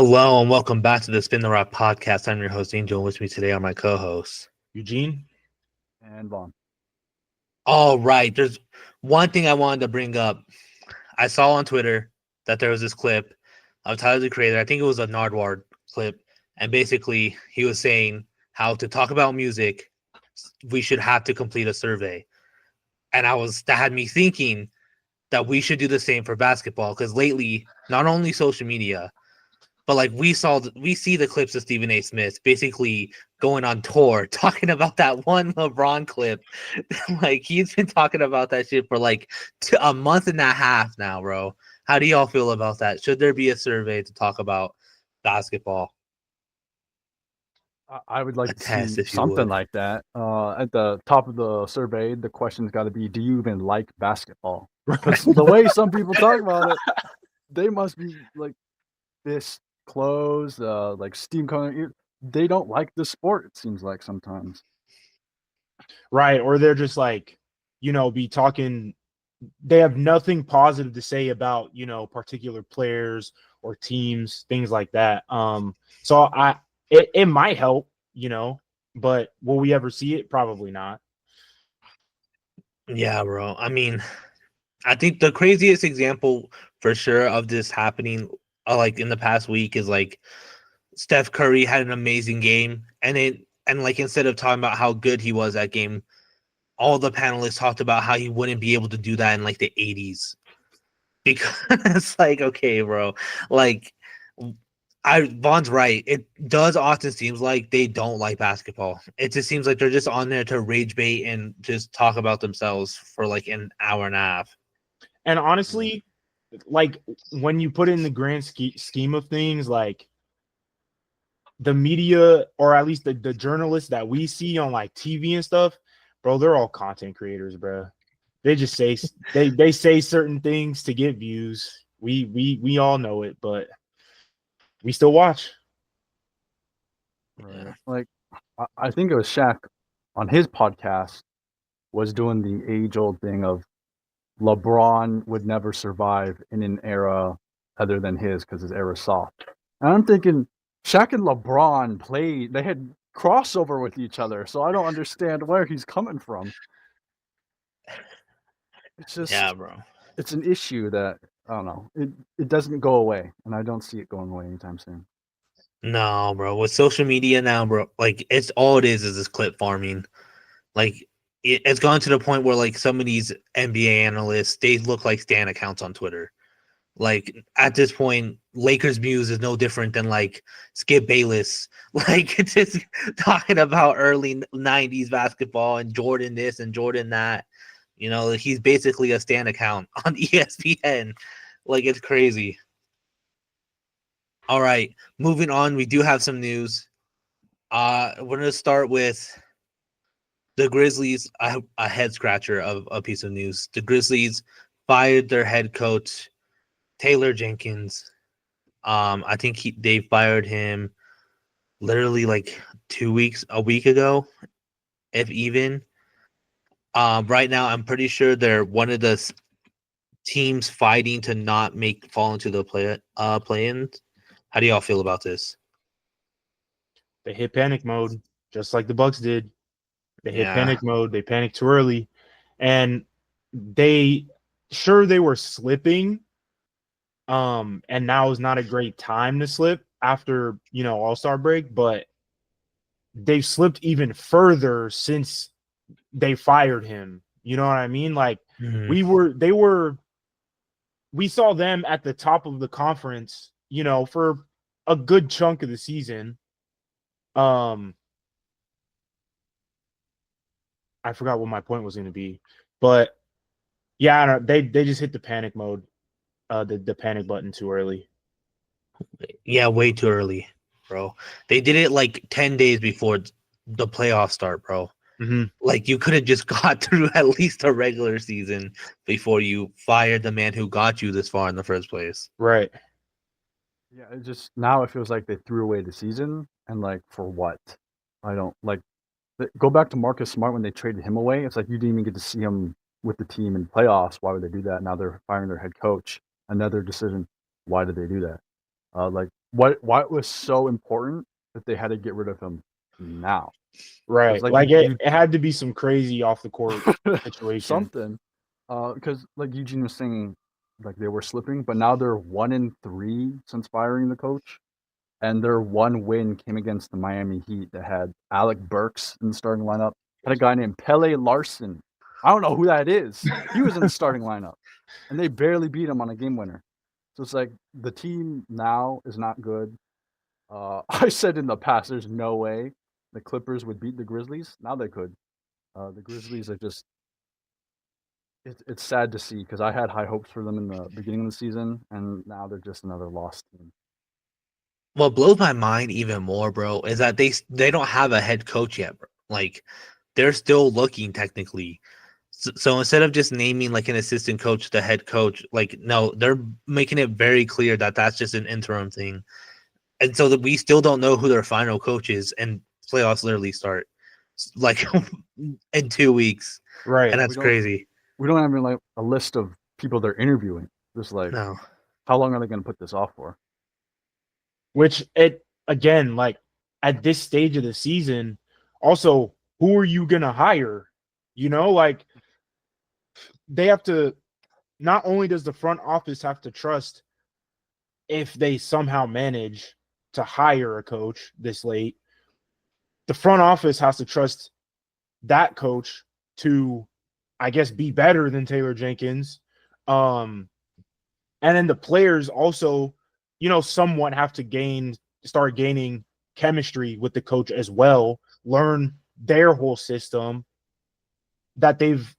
Hello and welcome back to the Spin the Rock podcast. I'm your host Angel, and with me today are my co-hosts. Eugene? And Vaughn. All right, there's one thing I wanted to bring up. I saw on Twitter that there was this clip of Tyler the Creator. I think it was a Nardwar clip, and basically he was saying how to talk about music, we should have to complete a survey. And that had me thinking that we should do the same for basketball because lately, not only social media, but like we see the clips of Stephen A. Smith basically going on tour talking about that one LeBron clip. Like he's been talking about that shit for like a month and a half now, bro. How do y'all feel about that? Should there be a survey to talk about basketball? I would like A to test, see if you something would. like that. At the top of the survey, the question's got to be, do you even like basketball? Because the way some people talk about it, they must be like this close, like steam coming. They don't like the sport, it seems like sometimes. Right. Or they're just like, be talking. They have nothing positive to say about, particular players or teams, things like that. So it might help, but will we ever see it? Probably not. Yeah, bro. I mean, I think the craziest example for sure of this happening, like in the past week, is like Steph Curry had an amazing game, and like instead of talking about how good he was that game, all the panelists talked about how he wouldn't be able to do that in like the 80s. Because it's like, okay, bro, like Vaughn's right. It does often seems like they don't like basketball. It just seems like they're just on there to rage bait and just talk about themselves for like an hour and a half. And honestly, like when you put it in the grand scheme of things, like the media, or at least the journalists that we see on like TV and stuff, bro, they're all content creators, bro. They just say they say certain things to get views. We all know it, but we still watch. Right. Like, I think it was Shaq on his podcast was doing the age-old thing of LeBron would never survive in an era other than his because his era's soft. And I'm thinking Shaq and LeBron played, they had crossover with each other, so I don't understand where he's coming from. It's Yeah, just, bro. it's an issue that, I don't know, it doesn't go away, and I don't see it going away anytime soon. No, bro. With social media now, bro, like it's all it is this clip farming. Like it's gone to the point where like some of these NBA analysts they look like stan accounts on Twitter. Like at this point, Lakers Muse is no different than like Skip Bayless, like just talking about early '90s basketball and Jordan this and Jordan that. You know, he's basically a stan account on ESPN. Like it's crazy. All right, moving on. We do have some news. We're gonna start with the Grizzlies. A head scratcher of a piece of news. The Grizzlies fired their head coach Taylor Jenkins. I think they fired him literally like 2 weeks, a week ago, if even. Right now, I'm pretty sure they're one of the teams fighting to not fall into the play-ins. How do y'all feel about this? They hit panic mode, just like the Bucks did. They hit Yeah. panic mode. They panicked too early, and they sure they were slipping. And now is not a great time to slip after All-Star break, but they've slipped even further since they fired him. You know what I mean? Like Mhm. we saw them at the top of the conference, for a good chunk of the season. Um, I forgot what my point was going to be, but yeah, I don't, they just hit the panic mode, the panic button too early. Yeah, way too early, bro. They did it like 10 days before the playoffs start, bro. Mm-hmm. Like you could have just got through at least a regular season before you fired the man who got you this far in the first place. Right. Yeah, it just, now it feels like they threw away the season, and like, for what? I don't, like, go back to Marcus Smart when they traded him away. It's like you didn't even get to see him with the team in playoffs. Why would they do that? Now they're firing their head coach. Another decision. Why did they do that? Like why it was so important that they had to get rid of him now. Right. Like Like you it had to be some crazy off the court situation. something. Because like Eugene was saying, like they were slipping, but now they're 1-3 since firing the coach, and their one win came against the Miami Heat that had Alec Burks in the starting lineup. Had a guy named Pele Larson. I don't know who that is. He was in the starting lineup, and they barely beat him on a game winner. So it's like the team now is not good. I said in the past, there's no way the Clippers would beat the Grizzlies. Now they could. The Grizzlies are just it's sad to see because I had high hopes for them in the beginning of the season, and now they're just another lost team. What blows my mind even more, bro, is that they don't have a head coach yet, bro. Like they're still looking technically. So instead of just naming like an assistant coach the head coach, like no, they're making it very clear that that's just an interim thing, and so that we still don't know who their final coach is, and playoffs literally start like in 2 weeks, Right. and that's crazy. We don't have like a list of people they're interviewing. Just like No, how long are they going to put this off for? Which it again, like at this stage of the season, also who are you gonna hire? You know, like they have to. Not only does the front office have to trust if they somehow manage to hire a coach this late, the front office has to trust that coach to, I guess, be better than Taylor Jenkins. And then the players also, somewhat have to start gaining chemistry with the coach as well, learn their whole system that they've,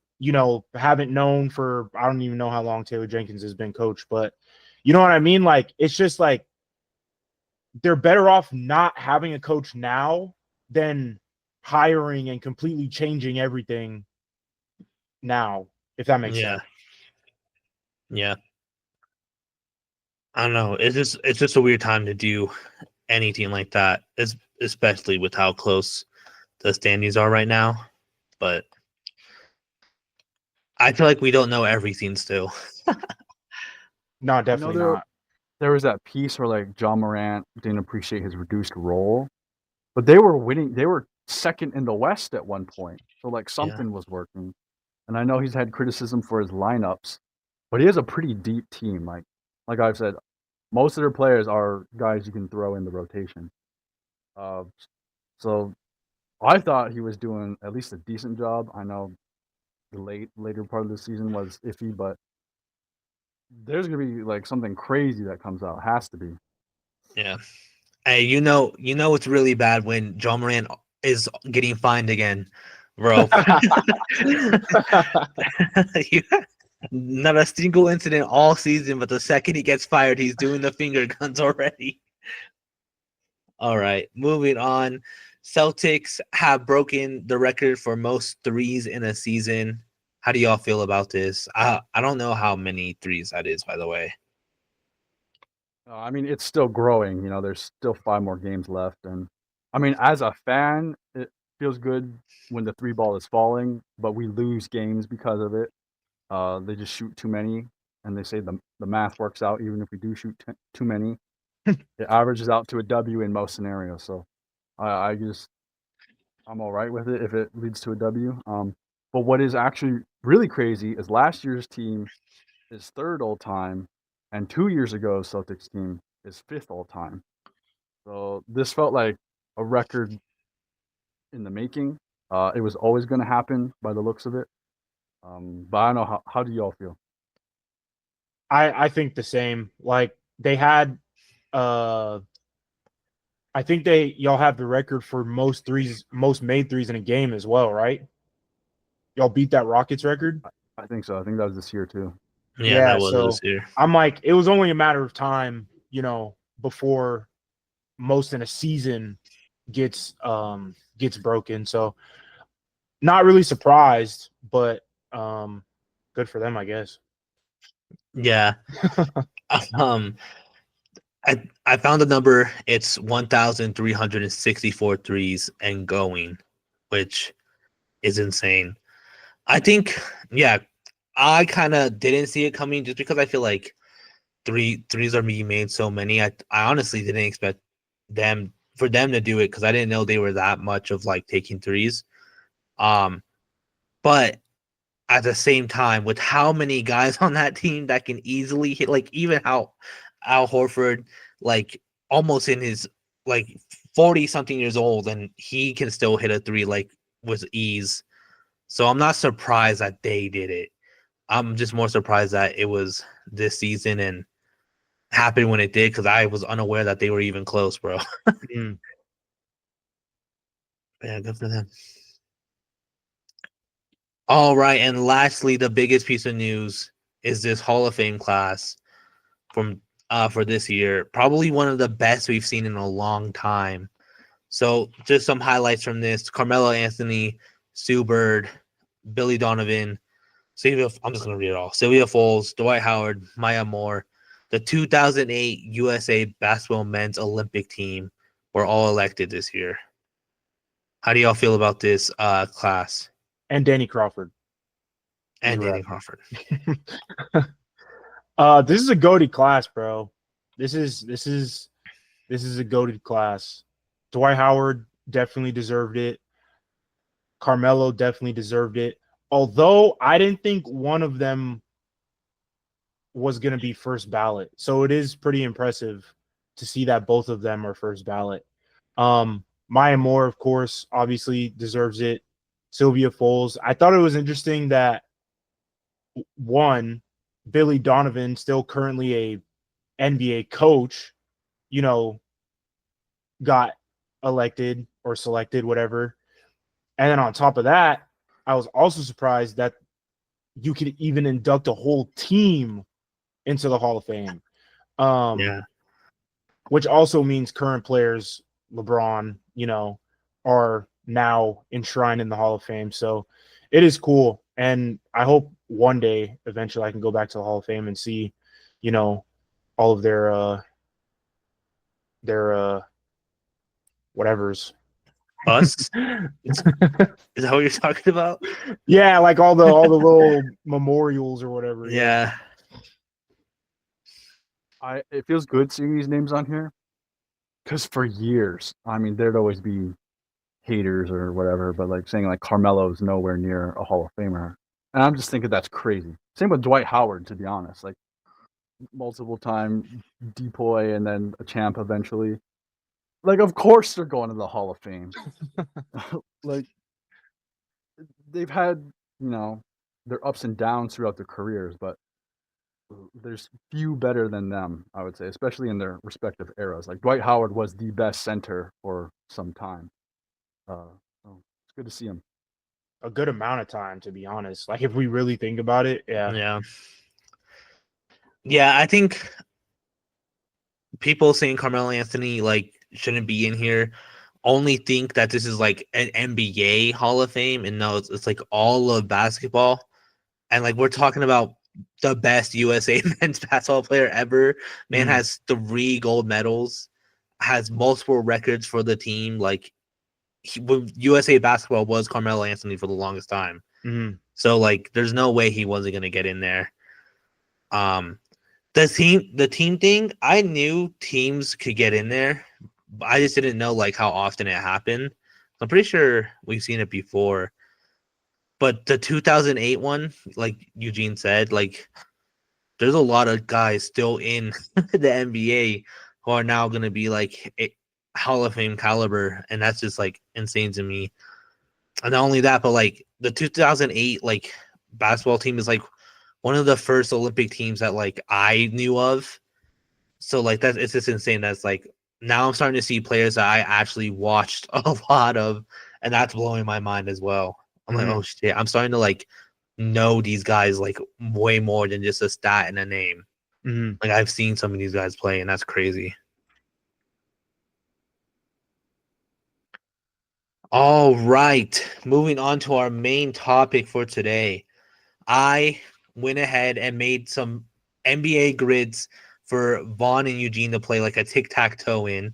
haven't known for, I don't even know how long Taylor Jenkins has been coach, but you know what I mean? Like, it's just like they're better off not having a coach now than hiring and completely changing everything now, if that makes sense. Yeah. I don't know. It's just a weird time to do anything like that, especially with how close the standings are right now. But I feel like we don't know everything still. No, definitely not. There was that piece where like John Morant didn't appreciate his reduced role, but they were winning. They were second in the West at one point, so like something was working. And I know he's had criticism for his lineups, but he has a pretty deep team. Like I've said, most of their players are guys you can throw in the rotation. So I thought he was doing at least a decent job. I know the later part of the season was iffy, but there's gonna be like something crazy that comes out. Has to be. Yeah. Hey, it's really bad when John Moran is getting fined again, bro. Not a single incident all season, but the second he gets fired, he's doing the finger guns already. All right, moving on. Celtics have broken the record for most threes in a season. How do y'all feel about this? I don't know how many threes that is, by the way. I mean, it's still growing. There's still 5 more games left, and I mean, as a fan, it feels good when the 3 ball is falling, but we lose games because of it. They just shoot too many, and they say the math works out. Even if we do shoot too many, it averages out to a W in most scenarios. So I'm all right with it if it leads to a W. But what is actually really crazy is last year's team is 3rd all time, and 2 years ago Celtics team is 5th all time. So this felt like a record in the making. It was always going to happen by the looks of it. But I don't know, how do y'all feel? I think the same. Like they had I think y'all have the record for most made threes in a game as well, right? Y'all beat that Rockets record? I think so. I think that was this year too. Yeah, Yeah, that was this so year. I'm like, it was only a matter of time, before most in a season gets broken. So not really surprised, but good for them, I guess. Yeah. um I found the number. It's 1,364 threes and going, which is insane. I think, yeah, I kind of didn't see it coming just because I feel like threes are being made so many. I honestly didn't expect them to do it because I didn't know they were that much of like taking threes. But at the same time, with how many guys on that team that can easily hit, like even how Al Horford, like almost in his like 40 something years old, and he can still hit a three like with ease. So I'm not surprised that they did it. I'm just more surprised that it was this season and happened when it did because I was unaware that they were even close, bro. Mm. Yeah, good for them. All right, and lastly, the biggest piece of news is this Hall of Fame class from for this year. Probably one of the best we've seen in a long time. So just some highlights from this: Carmelo Anthony, Sue Bird, Billy Donovan, Sylvia. I'm just gonna read it all. Sylvia Fowles, Dwight Howard, Maya Moore, the 2008 USA Basketball Men's Olympic Team were all elected this year. How do y'all feel about this class? And Danny Crawford. And Danny Crawford. This is a goated class, bro. This is a goated class. Dwight Howard definitely deserved it. Carmelo definitely deserved it. Although I didn't think one of them was going to be first ballot. So it is pretty impressive to see that both of them are first ballot. Maya Moore, of course, obviously deserves it. Sylvia Fowles. I thought it was interesting that one, Billy Donovan, still currently a NBA coach, you know, got elected or selected, whatever. And then on top of that, I was also surprised that you could even induct a whole team into the Hall of Fame. Yeah. Which also means current players, LeBron, are now enshrined in the Hall of Fame. So it is cool. And I hope one day, eventually, I can go back to the Hall of Fame and see, all of their whatevers. Us? Is that what you're talking about? Yeah, like all the little memorials or whatever. Yeah. It feels good seeing these names on here because for years, I mean, there'd always be haters or whatever, but like saying like Carmelo's nowhere near a Hall of Famer, and I'm just thinking that's crazy. Same with Dwight Howard, to be honest, like multiple time depoy and then a champ eventually. Like, of course they're going to the Hall of Fame. Like, they've had, their ups and downs throughout their careers, but there's few better than them, I would say, especially in their respective eras. Like, Dwight Howard was the best center for some time. So it's good to see him. A good amount of time, to be honest. Like, if we really think about it, yeah. Yeah. Yeah, I think people saying Carmelo Anthony like shouldn't be in here only think that this is like an NBA Hall of Fame, and no, it's like all of basketball, and like we're talking about the best USA men's basketball player ever. Man has 3 gold medals, has multiple records for the team. Like USA basketball was Carmelo Anthony for the longest time. Mm-hmm. So like, there's no way he wasn't gonna get in there. The team thing, I knew teams could get in there, but I just didn't know like how often it happened. I'm pretty sure we've seen it before. But the 2008 one, like Eugene said, like there's a lot of guys still in the NBA who are now going to be like a Hall of Fame caliber, and that's just like insane to me. And not only that, but like the 2008 like basketball team is like one of the first Olympic teams that like I knew of. So like that, it's just insane. That's like now I'm starting to see players that I actually watched a lot of, and that's blowing my mind as well. I'm like, oh shit, I'm starting to like know these guys like way more than just a stat and a name. Mm-hmm. Like I've seen some of these guys play, and that's crazy. All right, moving on to our main topic for today. I went ahead and made some NBA grids for Vaughn and Eugene to play like a tic-tac-toe in.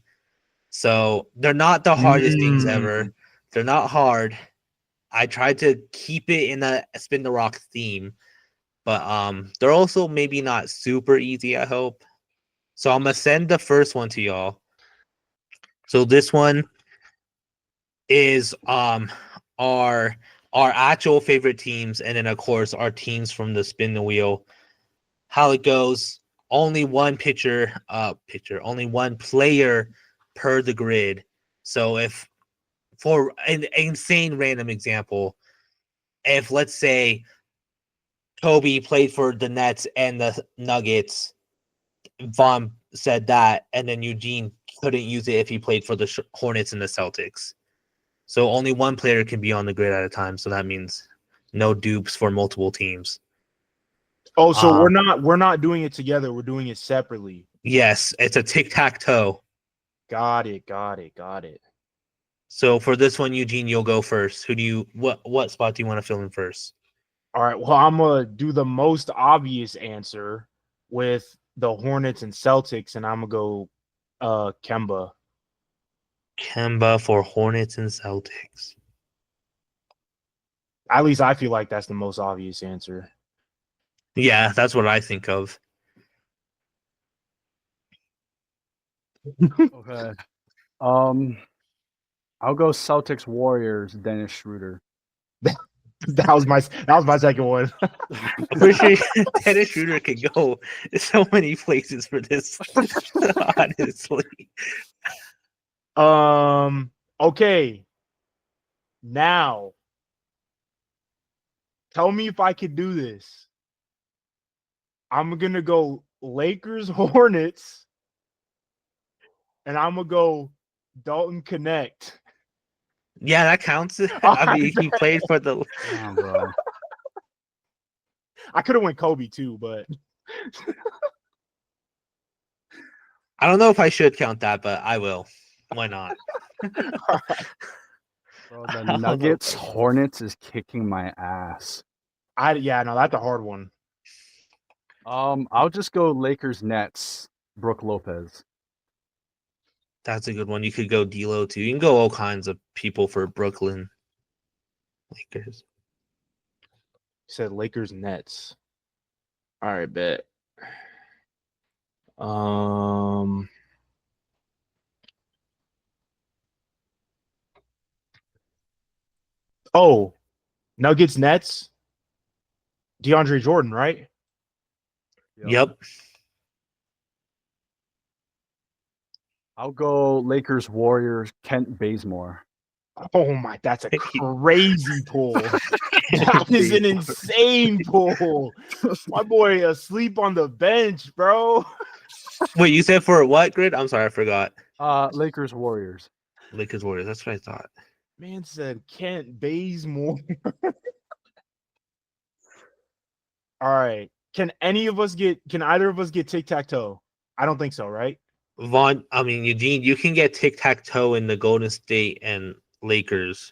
So they're not the hardest things ever. They're not hard. I tried to keep it in the Spin the Rock theme, but they're also maybe not super easy, I hope. So I'm gonna send the first one to y'all. So this one is our actual favorite teams, and then of course our teams from the spin the wheel. How it goes, only one only one player per the grid. So if, for an insane random example, if let's say Kobe played for the Nets and the Nuggets, Vaughn said that, and then Eugene couldn't use it if he played for the Hornets and the Celtics. So only one player can be on the grid at a time. So that means no dupes for multiple teams. Oh, so we're not doing it together. We're doing it separately. Yes, it's a tic-tac-toe. Got it. So for this one, Eugene, you'll go first. What spot do you want to fill in first? All right. Well, I'm gonna do the most obvious answer with the Hornets and Celtics, and I'm gonna go Kemba. Kemba for Hornets and Celtics. At least I feel like that's the most obvious answer. Yeah, that's what I think of. Okay. I'll go Celtics Warriors, Dennis Schroeder. That was my second one. I'm pretty sure Dennis Schroeder could go so many places for this, honestly. Okay. Now, tell me if I could do this. I'm gonna go Lakers Hornets, and I'm gonna go Dalton Connect. Yeah, that counts. I mean, he played for the. Oh, bro. I could have went Kobe too, but I don't know if I should count that, but I will. Why not? Bro, the Nuggets Hornets is kicking my ass. No, that's a hard one. I'll just go Lakers Nets, Brooke Lopez. That's a good one. You could go D'Lo too. You can go all kinds of people for Brooklyn Lakers. You said Lakers Nets. All right, bet. Oh, Nuggets Nets. DeAndre Jordan, right? Yep. I'll go Lakers Warriors, Kent Bazemore. Oh my, that's a crazy pull. That is an insane pull. My boy asleep on the bench, bro. Wait, you said for what grid? I'm sorry, I forgot. Lakers Warriors. Lakers Warriors. That's what I thought. Man said Kent Bazemore. All right. Can either of us get tic-tac-toe? I don't think so, right? Eugene, you can get tic-tac-toe in the Golden State and Lakers.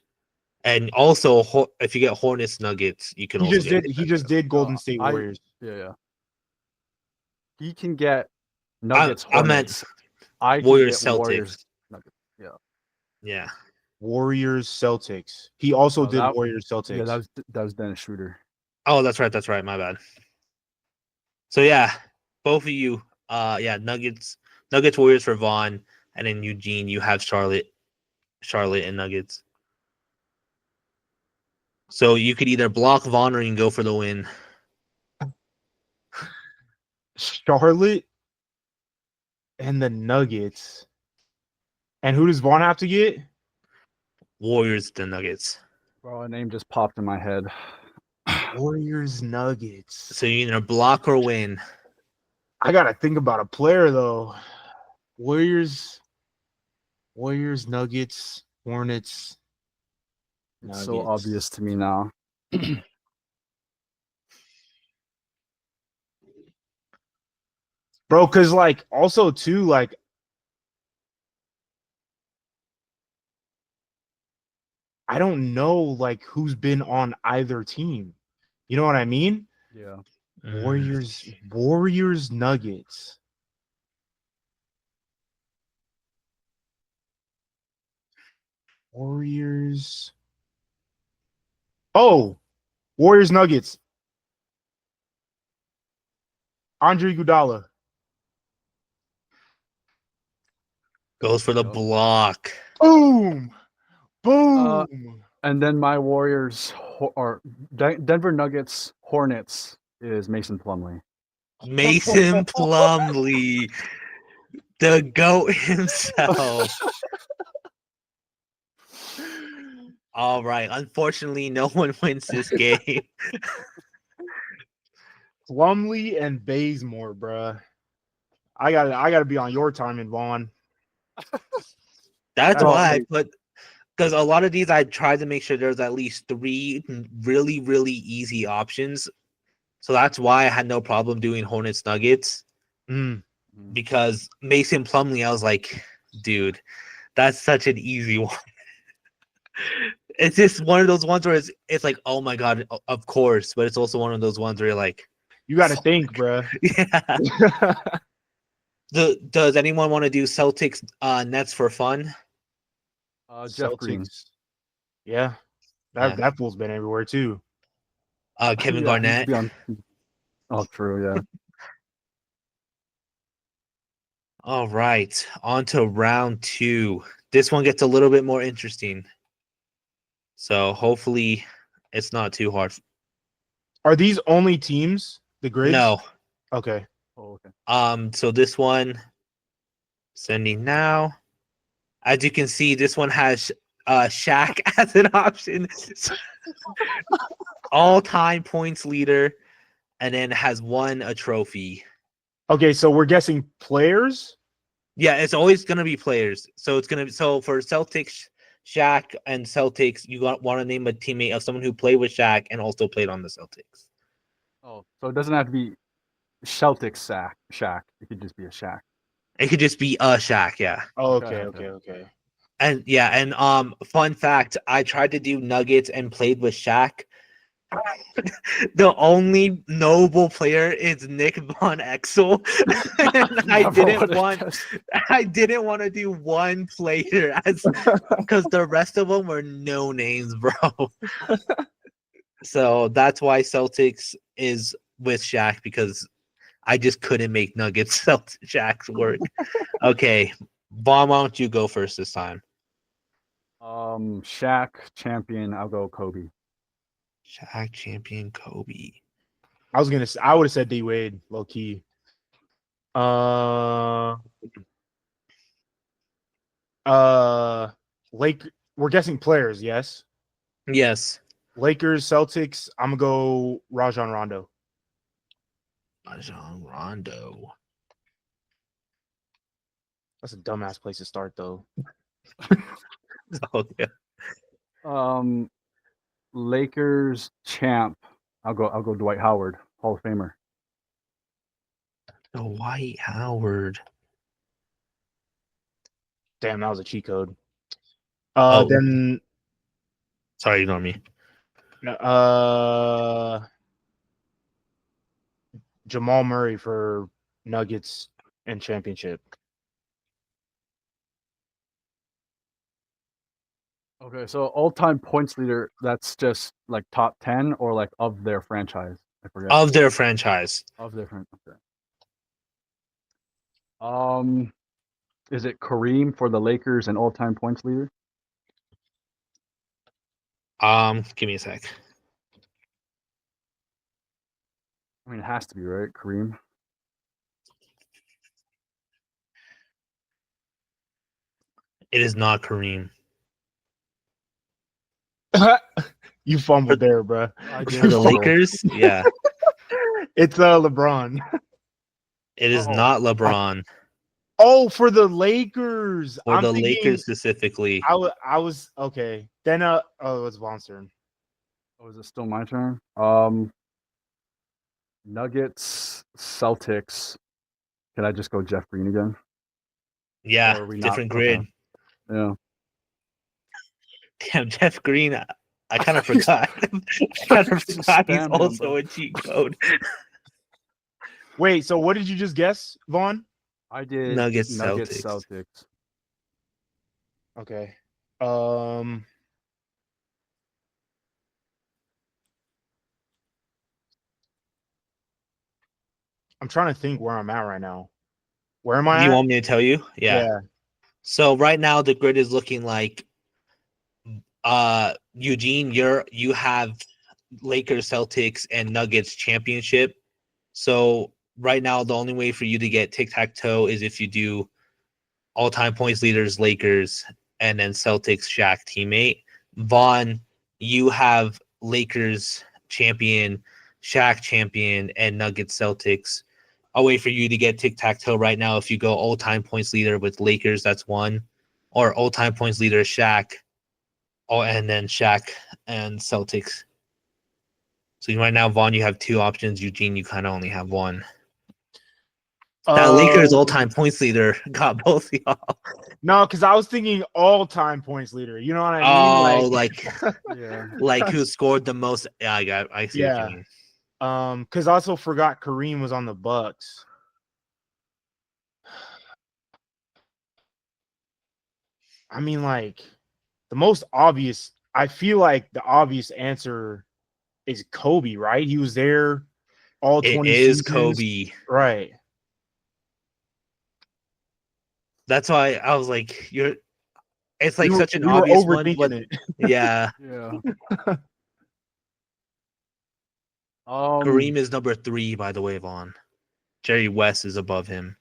And also, if you get Hornets Nuggets, you can also get He just did Golden State Warriors. Yeah. He can get Nuggets I meant Hornets. I can Warriors get Celtics. Warriors Nuggets. Yeah. Warriors Celtics. He also did Warriors Celtics. Yeah, that was Dennis Schroeder. Oh, that's right. My bad. So yeah, both of you, Nuggets Warriors for Vaughn, and then Eugene, you have Charlotte and Nuggets. So you could either block Vaughn or you can go for the win. Charlotte and the Nuggets. And who does Vaughn have to get? Warriors, the Nuggets. Bro, a name just popped in my head. Warriors Nuggets. So you either block or win. I gotta think about a player though. Warriors, Nuggets, Hornets. It's so obvious to me now. Bro, because also too, I don't know who's been on either team. You know what I mean? Yeah. Warriors, Nuggets. Warriors. Oh, Warriors, Nuggets. Andre Iguodala. Goes for the Yep. block. Boom. Boom. And then my Warriors or Denver Nuggets Hornets is Mason Plumlee. Mason Plumlee, the GOAT himself. All right. Unfortunately, no one wins this game. Plumlee and Bazemore, bruh. I gotta be on your timing, Vaughn. That's Well, why I put, because a lot of these I tried to make sure there's at least 3 really, really easy options. So that's why I had no problem doing Hornets Nuggets, because Mason Plumlee, I was like, dude, that's such an easy one. It's just one of those ones where it's like, oh my god, of course, but it's also one of those ones where you're like, You gotta think, bruh. yeah. Does anyone want to do Celtics Nets for fun? Jeff Green. Celtics. Yeah. That fool's been everywhere too. Kevin Yeah, he used to Garnett. be on. Oh, true. Yeah. All right, on to round 2. This one gets a little bit more interesting. So hopefully it's not too hard. Are these only teams? The grids? No. Okay. Oh, okay. So this one, sending now. As you can see, this one has Shaq as an option. All-time points leader, and then has won a trophy. Okay, so we're guessing players. Yeah, it's always gonna be players. So it's gonna be for Celtics, Shaq, and Celtics. You want to name a teammate of someone who played with Shaq and also played on the Celtics. Oh, so it doesn't have to be Celtics Shaq. It could just be a Shaq. It could just be a Shaq, yeah. Oh, Okay, okay. And yeah, and fun fact, I tried to do Nuggets and played with Shaq. The only noble player is Nick Von Exel. And I didn't want to do one player because the rest of them were no names, bro. So that's why Celtics is with Shaq, because I just couldn't make Nuggets Shaq's work. Okay, Vaughn, why don't you go first this time? Shaq champion. I'll go Kobe. Shaq champion Kobe. I would have said D Wade, low key. We're guessing players, yes. Yes. Lakers, Celtics. I'm gonna go Rajon Rondo. Rajon Rondo. That's a dumbass place to start, though. Oh, yeah. Lakers champ. I'll go Dwight Howard, Hall of Famer. Dwight Howard. Damn, that was a cheat code. Oh. Then Sorry, ignore me. Jamal Murray for Nuggets and championship. Okay, so all-time points leader. That's just like top 10 or like of their franchise. I forget. Of their franchise. Of their franchise. Okay. Is it Kareem for the Lakers and all-time points leader? Give me a sec. I mean, it has to be, right? Kareem. It is not Kareem. You fumbled there, bro. For the Lakers? Yeah. It's LeBron. It is not LeBron. For the Lakers. For the Lakers specifically. I was okay. Then it was Von's turn. Oh, is it still my turn? Nuggets, Celtics. Can I just go Jeff Green again? Yeah, different grid. Okay. Yeah. Damn, Jeff Green. I kind of forgot. He's also a cheat code. Wait, so what did you just guess, Vaughn? I did Nuggets Celtics. Okay. I'm I'm trying to think where I'm at right now. Where am Do I you at? want me to tell you? Yeah. So right now the grid is looking like Eugene, you have Lakers, Celtics, and Nuggets championship. So right now the only way for you to get tic-tac-toe is if you do all-time points leaders, Lakers, and then Celtics, Shaq teammate. Vaughn, you have Lakers champion, Shaq champion, and Nuggets Celtics. A way for you to get tic-tac-toe right now, if you go all-time points leader with Lakers, that's one, or all-time points leader Shaq, and then Shaq and Celtics. So right now, Vaughn, you have two options. Eugene, you kind of only have one. That Lakers all-time points leader got both of y'all. No, because I was thinking all-time points leader. You know what I mean? Oh, Yeah. like who scored the most? Yeah, I see what you Yeah. mean. Because I also forgot Kareem was on the Bucks. I mean, like the most obvious. I feel like the obvious answer is Kobe, right? He was there all It 20 is seasons, Kobe. right? That's why I was like, you're. It's like such an we were obvious one, but overthinking it. yeah, Yeah. Kareem is number 3, by the way, Vaughn. Jerry West is above him.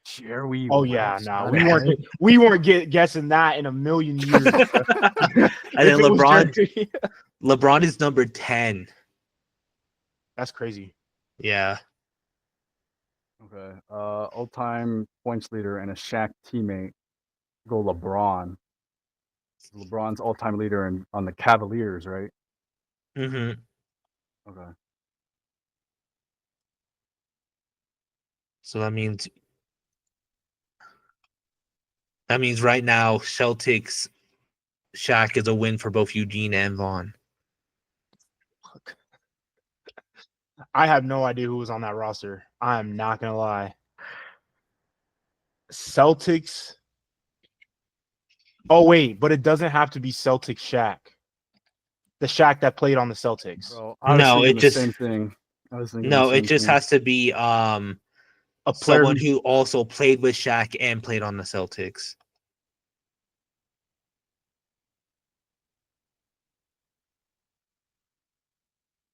Jerry Oh yeah, West. no, Okay. we weren't guessing that in a million years. And then If it was Jerry. LeBron is number 10. That's crazy. Yeah. Okay. All-time points leader and a Shaq teammate. Go LeBron. LeBron's all-time leader on the Cavaliers, right? Mm-hmm. Okay. So that means right now Celtics Shaq is a win for both Eugene and Vaughn. I have no idea who was on that roster. I'm not gonna lie. Celtics. Oh wait, but it doesn't have to be Celtics Shaq. The Shaq that played on the Celtics. Bro, I was No, thinking it the just same thing. I was thinking the it same just thing. has to be A player someone who also played with Shaq and played on the Celtics.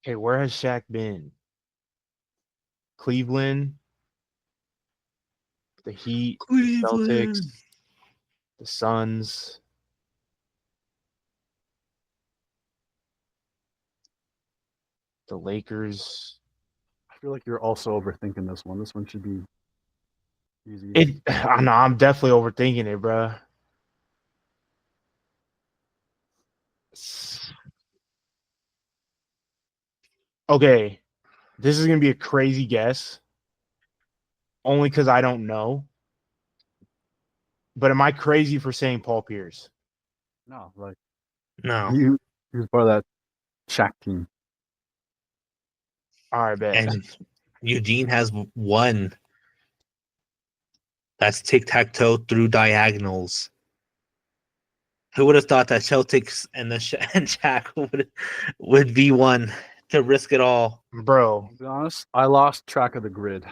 Okay, where has Shaq been? Cleveland, the Heat, the Celtics, the Suns. The Lakers. I feel like you're also overthinking this one. This one should be easy. I know I'm definitely overthinking it, bro. Okay, this is gonna be a crazy guess, only because I don't know. But am I crazy for saying Paul Pierce? No, like No. he was part of that Shaq team. All right, bet. And Eugene has one. That's tic-tac-toe through diagonals. Who would have thought that Celtics and and Shaq would be one to risk it all? Bro, To be honest, I lost track of the grid.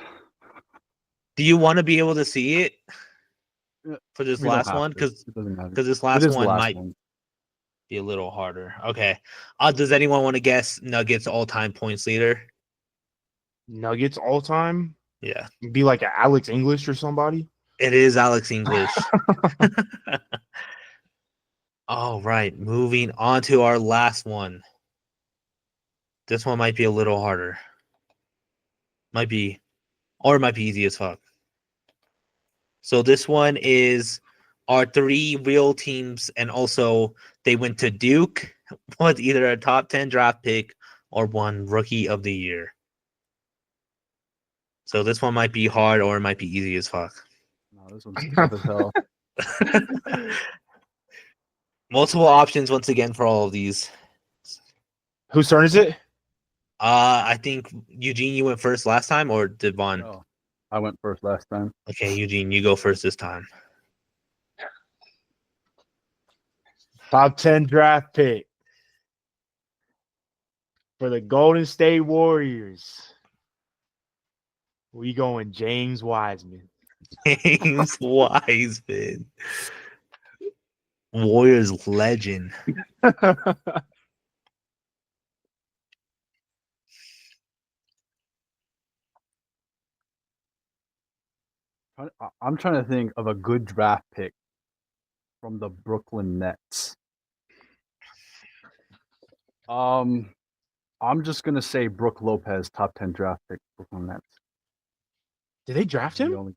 Do you want to be able to see it for this We don't last have one? to. Because It doesn't matter. this It last is the one last might one. be a little harder. Okay. Does anyone want to guess Nuggets all-time points leader? Nuggets all time? Yeah. Be like Alex English or somebody? It is Alex English. All right. Moving on to our last one. This one might be a little harder. Might be, or it might be easy as fuck. So this one is our 3 real teams, and also they went to Duke with either a top 10 draft pick or one rookie of the year. So this one might be hard or it might be easy as fuck. No, this one's tough as hell. Multiple options once again for all of these. Whose turn is it? I think Eugene, you went first last time, or did Vaughn? No, I went first last time. Okay, Eugene, you go first this time. Top 10 draft pick for the Golden State Warriors. We going James Wiseman. James Wiseman. Warriors legend. I'm trying to think of a good draft pick from the Brooklyn Nets. I'm just gonna say Brook Lopez, top 10 draft pick, Brooklyn Nets. Did they draft The him? only-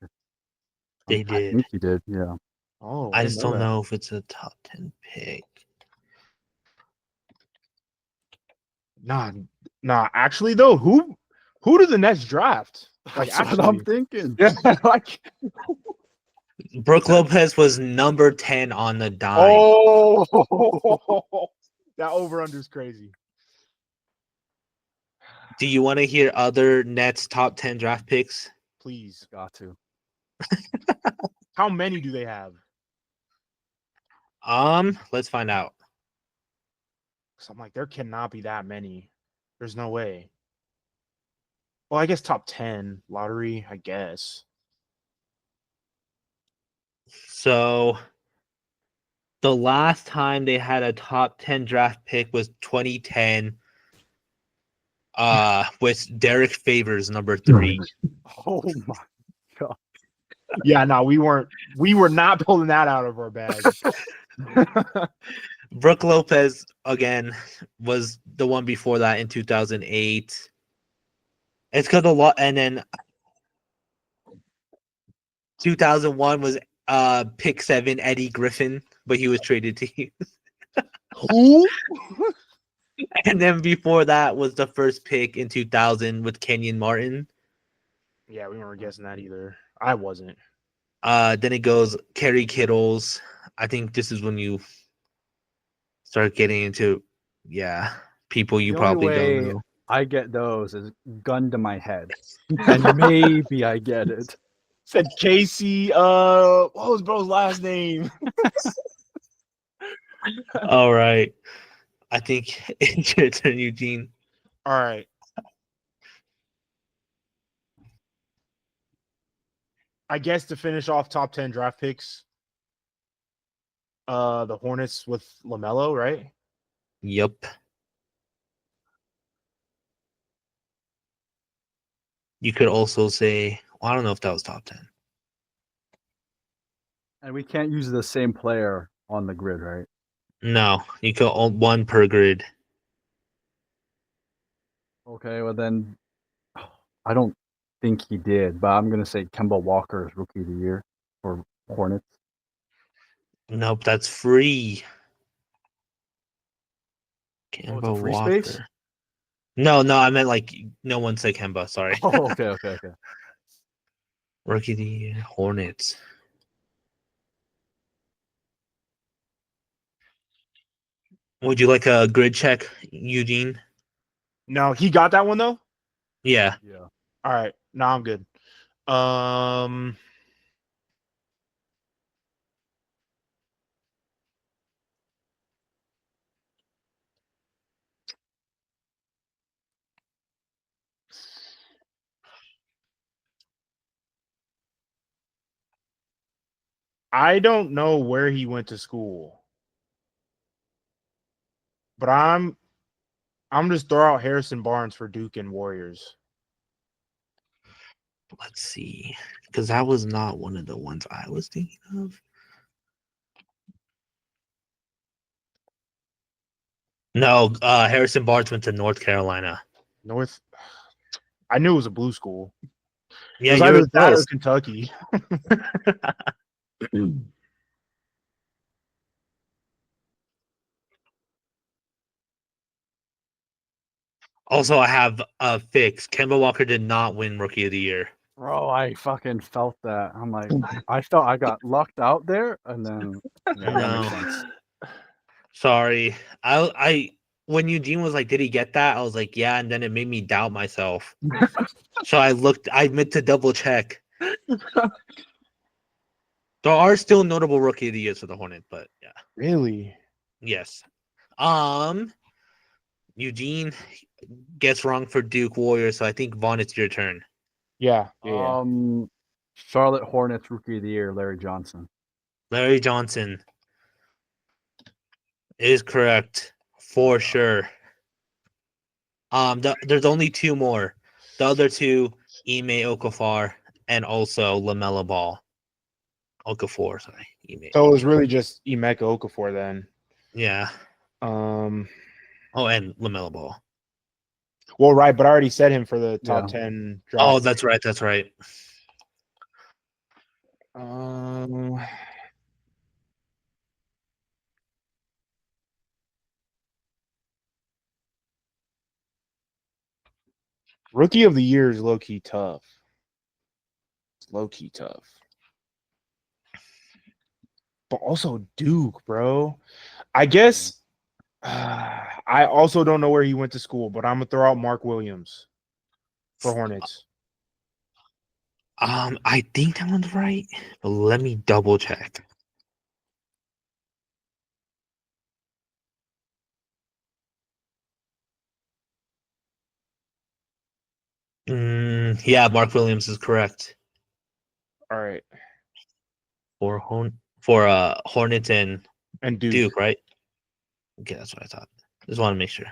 They I did. think he did. Yeah. Oh, I didn't just don't that. know if it's a top 10 pick. Nah. Actually, though, who do the Nets draft? Like, That's what I'm actually, thinking. yeah. Like, Brook Lopez was number 10 on the dime. oh, that over under is crazy. Do you want to hear other Nets top 10 draft picks? Please. Got to. How many do they have? Let's find out. So I'm like, there cannot be that many. There's no way. Well, I guess top 10 lottery, I guess. So the last time they had a top 10 draft pick was 2010. With Derek Favors number 3. Oh my god. Yeah, no, we were not pulling that out of our bag. Brook Lopez again was the one before that in 2008. It's because a lot, and then 2001 was pick 7 Eddie Griffin, but he was traded to you. Who? And then before that was the first pick in 2000 with Kenyon Martin. Yeah, we weren't guessing that either. I wasn't. Then it goes Kerry Kittles. I think this is when you start getting into people you The probably only don't way know. I get those is gun to my head, and maybe I get it. Said Casey. What was bro's last name? All right. I think it's your turn, Eugene. All right. I guess to finish off top 10 draft picks, the Hornets with LaMelo, right? Yep. You could also say, well, I don't know if that was top 10. And we can't use the same player on the grid, right? No, you could one per grid. Okay, well then, I don't think he did, but I'm gonna say Kemba Walker is Rookie of the Year for Hornets. Nope, that's free. Oh, it's a Kemba free Walker. space? No, I meant like no one said Kemba. Sorry. Oh, okay. Rookie of the Year, Hornets. Would you like a grid check, Eugene? No, he got that one though. Yeah. Yeah. All right. No, I'm good. I don't know where he went to school, but I'm just throw out Harrison Barnes for Duke and Warriors. Let's see, because that was not one of the ones I was thinking of. No, Harrison Barnes went to North Carolina. North. I knew it was a blue school. Yeah, It was you either were that or close. Kentucky. Also, I have a fix. Kemba Walker did not win Rookie of the Year. Bro, I fucking felt that. I'm like, I felt I got lucked out there, and then yeah, that makes No. sense. Sorry. I when Eugene was like, did he get that? I was like, yeah, and then it made me doubt myself. So I meant to double check. There are still notable Rookie of the Years for the Hornet, but yeah. Really? Yes. Eugene gets wrong for Duke Warriors, so I think Vaughn, it's your turn. Yeah, yeah. Charlotte Hornets Rookie of the Year, Larry Johnson. Larry Johnson is correct for sure. There's only two more. The other two, Ime Okafor and also LaMelo Ball. Okafor, sorry. Ime. So it was really just Emeka Okafor then. Yeah. Um, Oh, and LaMelo Ball. well, right, but I already said him for the top Yeah. 10 Oh, draft. that's right. That's right. Um, Rookie of the Year is low key tough. It's low key tough. But also Duke, bro. I guess I also don't know where he went to school, but I'm gonna throw out Mark Williams for Hornets. I think that one's right, but let me double check. Yeah, Mark Williams is correct All right, for Hornets and Duke. Duke, right? Okay, that's what I thought. Just want to make sure.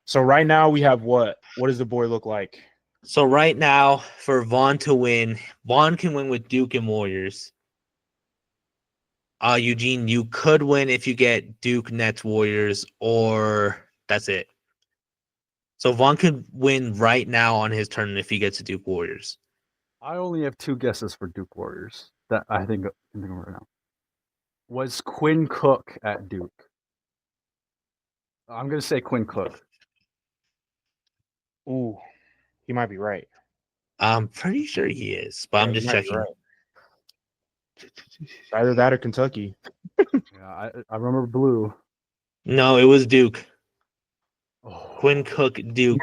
So right now we have what? What does the boy look like? So right now, for Vaughn to win, Vaughn can win with Duke and Warriors. Eugene, you could win if you get Duke, Nets, Warriors, or that's it. So Vaughn could win right now on his turn if he gets to Duke Warriors. I only have two guesses for Duke Warriors that I think of right now. Was Quinn Cook at Duke? I'm gonna say Quinn Cook. Ooh, he might be right. I'm pretty sure he is, but Yeah, I'm he just might be checking. right. Either that or Kentucky. Yeah, I remember blue. No, it was Duke. Oh. Quinn Cook, Duke.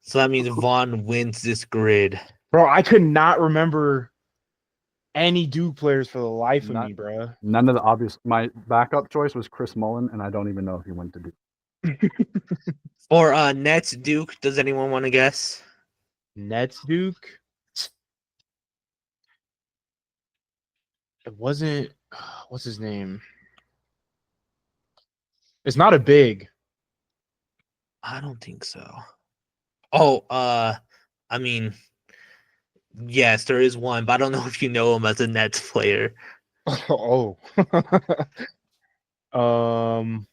So that means Vaughn wins this grid. Bro, I could not remember any Duke players for the life of me, bro. None of the obvious. My backup choice was Chris Mullen, and I don't even know if he went to Duke. For Nets, Duke, does anyone want to guess? Nets Duke. It wasn't. What's his name? It's not a big. I don't think so. Oh, I mean, yes, there is one, but I don't know if you know him as a Nets player. Oh. um.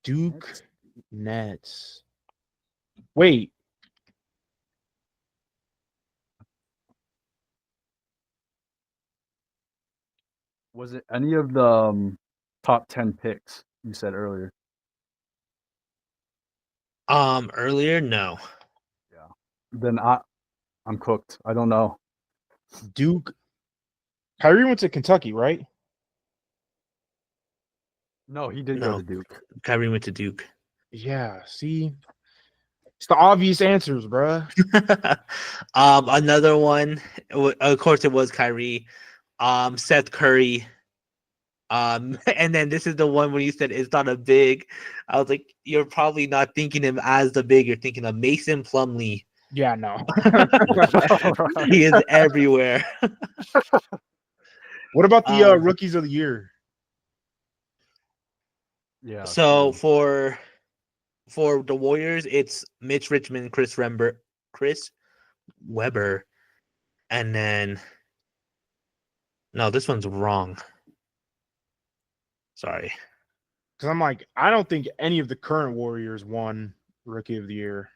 Duke Nets. Wait. Was it any of the top 10 picks you said earlier? Earlier, no. Yeah. Then I'm cooked. I don't know. Duke. Kyrie went to Kentucky, right? No, he did No. go to Duke. Kyrie went to Duke. Yeah. See, it's the obvious answers, bruh. Another one. Of course, it was Kyrie. Seth Curry. And then this is the one where you said it's not a big. I was like, you're probably not thinking him as the big. You're thinking of Mason Plumlee. Yeah, no. He is everywhere. What about the rookies of the year? Yeah. So for the Warriors, it's Mitch Richmond, Chris Webber, and then no, this one's wrong. Sorry. Because I'm like, I don't think any of the current Warriors won rookie of the year.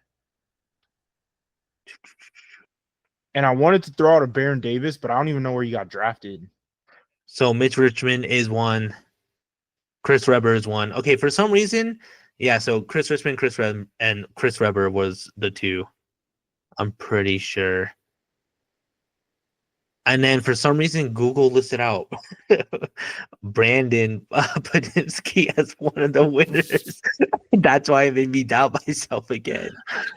And I wanted to throw out a Baron Davis, but I don't even know where he got drafted. So Mitch Richmond is one. Chris Webber is one. Okay, for some reason, yeah. So Chris Richmond, and Chris Webber was the two. I'm pretty sure. And then for some reason, Google listed out Brandon Padinsky as one of the winners. That's why it made me doubt myself again.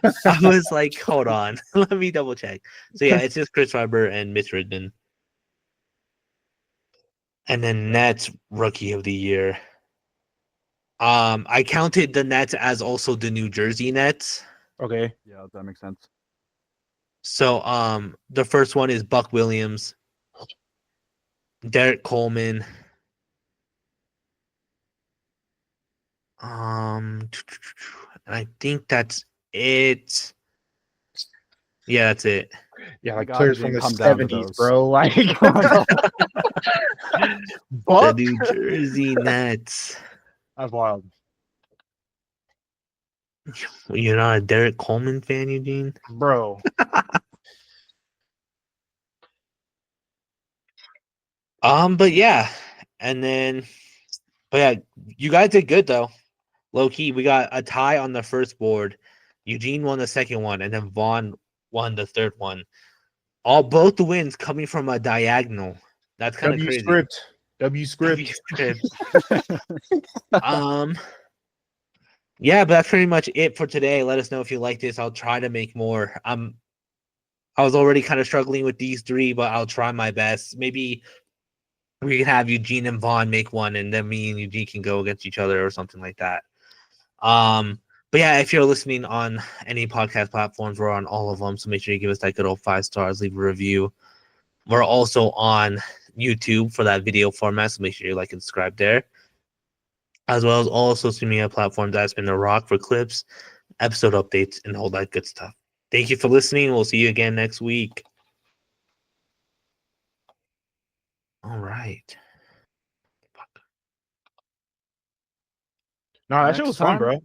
I was like, hold on, let me double check. So yeah, it's just Chris Webber and Mitch Richmond. And then Nets rookie of the year. I counted the Nets as also the New Jersey Nets. Okay. Yeah, that makes sense. So the first one is Buck Williams, Derek Coleman. And I think that's it. Yeah, that's it. Yeah, like God, players it from didn't the come down to 70s, those. bro. Like The Buck. New Jersey Nets. That's wild. You're not a Derek Coleman fan, Eugene? Bro. But yeah, and then, but yeah, you guys did good though. Low key, we got a tie on the first board. Eugene won the second one, and then Vaughn won the third one. Both the wins coming from a diagonal. That's kind of W crazy. script. W script. Script. Yeah, but that's pretty much it for today. Let us know if you like this. I'll try to make more. I was already kind of struggling with these three, but I'll try my best. Maybe we can have Eugene and Vaughn make one, and then me and Eugene can go against each other or something like that. But yeah, if you're listening on any podcast platforms, we're on all of them. So make sure you give us that good old 5 stars, leave a review. We're also on YouTube for that video format, so make sure you like and subscribe there, as well as all social media platforms. That's been the Rock for clips, episode updates, and all that good stuff. Thank you for listening. We'll see you again next week. All right. No, that Next shit was fun, time? bro.